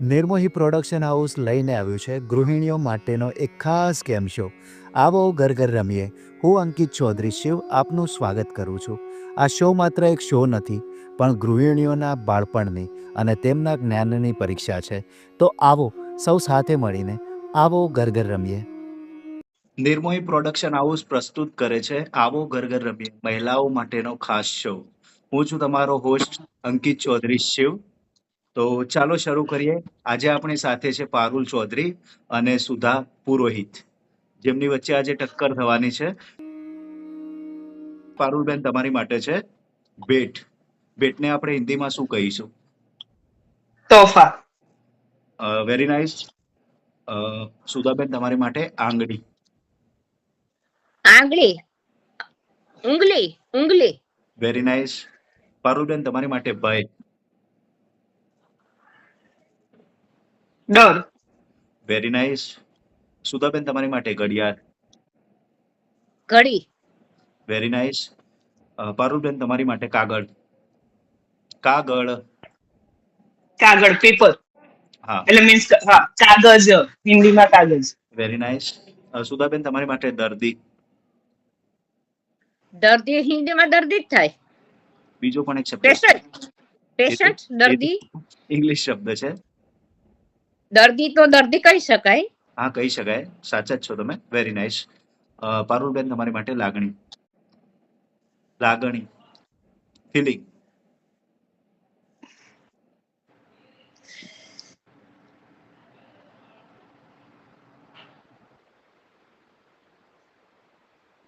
Nirmohi production house લઈને આવ્યું છે ગૃહિણીઓ માટેનો એક ખાસ ગેમ શો. આવો ઘર ઘર રમીએ. હું અંકિત ચૌધરી શિવ આપનું સ્વાગત કરું છું. આ શો માત્ર એક શો નથી, પણ ગૃહિણીઓના બાળપણની અને તેમના જ્ઞાનની પરીક્ષા છે. તો આવો સૌ સાથે મળીને આવો ઘર ઘર રમીએ. નિર્મોહી પ્રોડક્શન હાઉસ પ્રસ્તુત કરે છે આવો ઘર ઘર રમીએ, મહિલાઓ માટેનો ખાસ શો. હું છું તમારો હોસ્ટ અંકિત ચૌધરી શિવ. તો ચાલો શરૂ કરીએ. આજે આપણી સાથે છે પારુલ ચૌધરી અને સુધા પુરોહિત, જેમની વચ્ચે આજે ટક્કર થવાની છે. પારુલબેન, તમારી માટે છે ભેટ. ભેટને આપણે હિન્દીમાં શું કહીશું? તોહફા. Very nice. સુધાબેન, તમારી માટે આંગળી. આંગળી, ઉંગલી, ઉંગલી. Very nice. પારુલબેન, તમારી માટે ભય. ડર. Very nice. સુધાબેન, તમારી માટે ઘડિયાળ. ઘડી. Very nice. પારુલબેન, તમારી માટે કાગળ. કાગળ. કાગળ, પેપર. હા, એટલે મીન્સ હા, કાગજ. હિન્દીમાં કાગજ. Very nice. સુધાબેન, તમારી માટે દર્દી. દર્દી હિન્દીમાં દર્દી જ થાય. બીજો પણ એક શબ્દ પેશન્ટ, પેશન્ટ, દર્દી. ઇંગ્લિશ શબ્દ છે. દર્દી તો દર્દી કહી શકાય. હા, કહી શકાય. સાચા જ છો તમે. Very nice. પારુલબેન, તમારી માટે લાગણી. લાગણી, ફિલિંગ.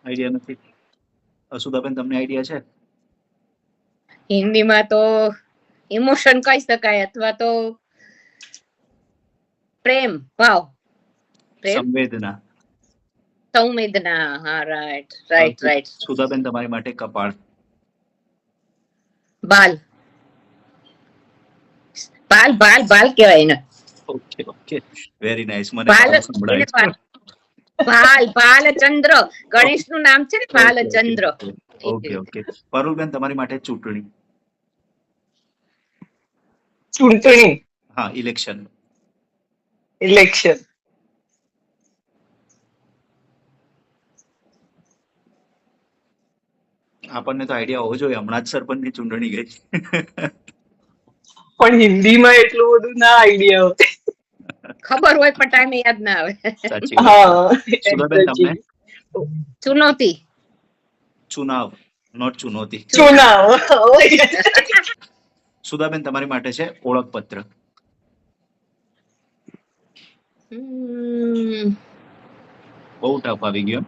આઈડિયા નથી. સુધાબેન, તમને આઈડિયા છે? હિન્દીમાં તો ઇમોશન કહી શકાય અથવા તો પ્રેમ, ભાવ. પ્રેમ, સંવેદના. સંવેદના. હા, રાઈટ રાઈટ રાઈટ. સુધાબેન, તમારી માટે કપાળ. બાલ, બાલ, બાલ, બાલ કહેવાય ને. Okay okay, very nice. મને બાલ, સારું સંભળાય છે. બાલ, બાલચંદ્ર. ગણેશ નું નામ છે ને, બાલચંદ્ર. Okay okay. પારુલબેન, તમારી માટે ચૂંટણી. ચૂંટણી. હા, ઇલેક્શન. ઇલેક્શન. આપણને તો આઈડિયા હોવો જોઈએ. હમણાં જ સરપંચની ચૂંટણી ગઈ. પણ હિન્દીમાં એટલું બધું ના આઈડિયા હોય. ખબર હોય પણ ટાઈમે યાદ ના આવે. સાચી વાત. સુધાબેન, તમને? ચુનૌતી. ચુનાવ, નોટ ચુનૌતી. ચુનાવ. સુધાબેન, તમારી માટે છે ઓળખપત્ર. બહુ ટફ આવી ગયો.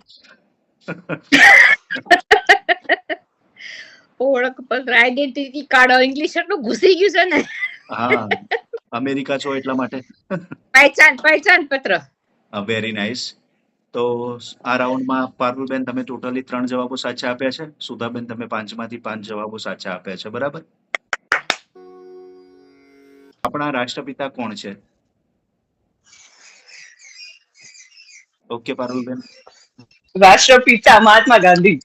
ઓળખપત્ર, આઈડેન્ટિટી કાર્ડ. ઇંગ્લિશ એટલું ઘૂસી ગયું છે ને. હા, અમેરિકા છો એટલા માટે. પહેચાન પત્ર. Very nice. તો આ રાઉન્ડમાં પારુલબેન, તમે ટોટલી 3 જવાબો સાચા આપ્યા છે. સુધાબેન, તમે 5 માંથી 5 જવાબો સાચા આપ્યા છે. બરાબર. આપણા રાષ્ટ્રપિતા કોણ છે? ઓકે પારુલબેન. રાષ્ટ્રપિતા મહાત્મા ગાંધી.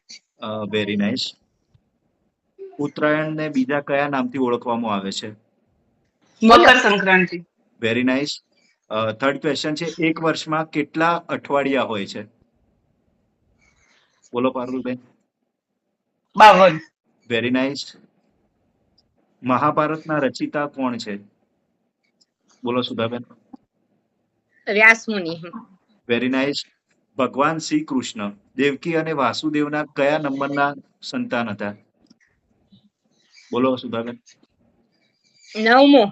Very nice. ઉત્તરાયણને બીજા કયા નામથી ઓળખવામાં આવે છે? Makar Sankranti. Very nice. Third question છે, એક વર્ષમાં કેટલા અઠવાડિયા હોય છે? બોલો પારુલબેન. 52. Very nice. મહાભારતના રચિતા કોણ છે? બોલો સુધાબેન. વ્યાસમુનિ. Very nice. ભગવાન શ્રી કૃષ્ણ દેવકી અને વાસુદેવના કયા નંબરના સંતાન હતા? બોલો સુધાબેન. 9મો.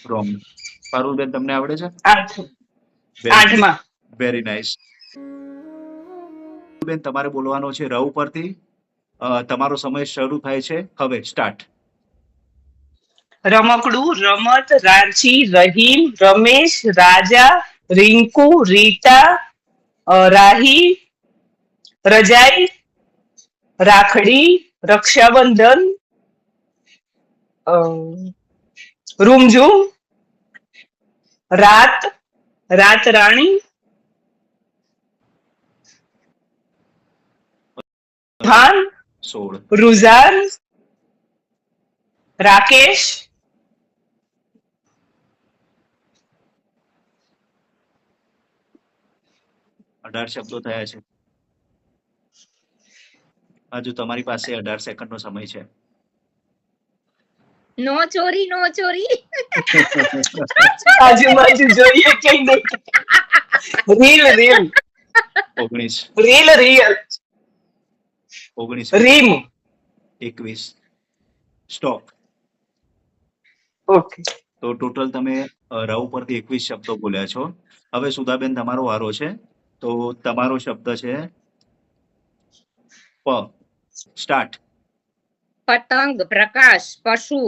રોંગ. પારુલબેન, તમને આવડે છે? 8માં. Very nice. બેન, તમારે બોલવાનો છે રવ પરથી. તમારો સમય શરૂ થાય છે હવે. સ્ટાર્ટ. રમકડું, રમત, રાંચી, રહીમ, રમેશ, રાજા, રિંકુ, રીટા, રાહી, રજાઈ, રાખડી, રક્ષાબંધન, રૂમઝૂમ, રાત, રાત રાણી, ભાન, 16. रुझान, राकेश, 18 શબ્દો થયા છે. હજુ તમારી પાસે 18 સેકન્ડનો સમય છે. નો ચોરી નો ચોરી. આજુબાજુ જોઈએ કે નહીં. Reel reel 19 reel reel 19 રીમ. 21 stop. Okay. તો ટોટલ તમે ર ઉપરથી 21 શબ્દો બોલ્યા છો. હવે સુધાબેન તમારો વારો છે. તો તમારો શબ્દ છે પ. સ્ટાર્ટ. પતંગ, પ્રકાશ, પશુ,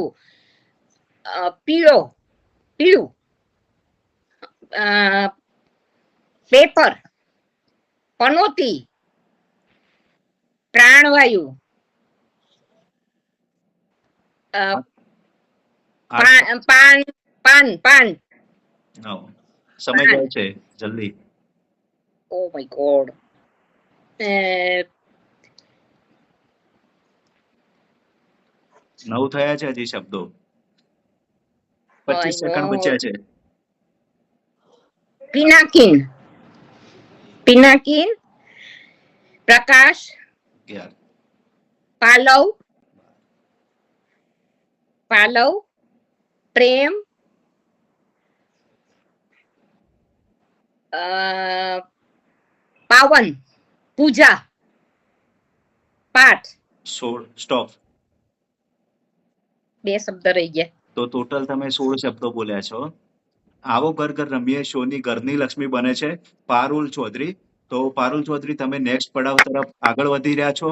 પીળો, પીળું, પેપર, પનોતી, પ્રાણવાયુ, પાન પાન પાન. આવો. સમય જાય છે, જલ્દી. Oh my God. 9 થયા છે હજી શબ્દો. 25 સેકન્ડ બચ્યા છે. પિનાકિન, પિનાકિન, પ્રકાશ, 11 પાલવ, પાલવ, પ્રેમ, પાવન, પૂજા, પાઠ. 16 સ્ટોપ. 2 શબ્દ રહી ગયા. તો ટોટલ તમે 16 શબ્દો બોલ્યા છો. આવો ઘર ઘર રમીએ શોની ઘરની લક્ષ્મી બને છે પારુલ ચૌધરી. તો પારુલ ચૌધરી તમે નેક્સ્ટ પડાવ તરફ આગળ વધી રહ્યા છો.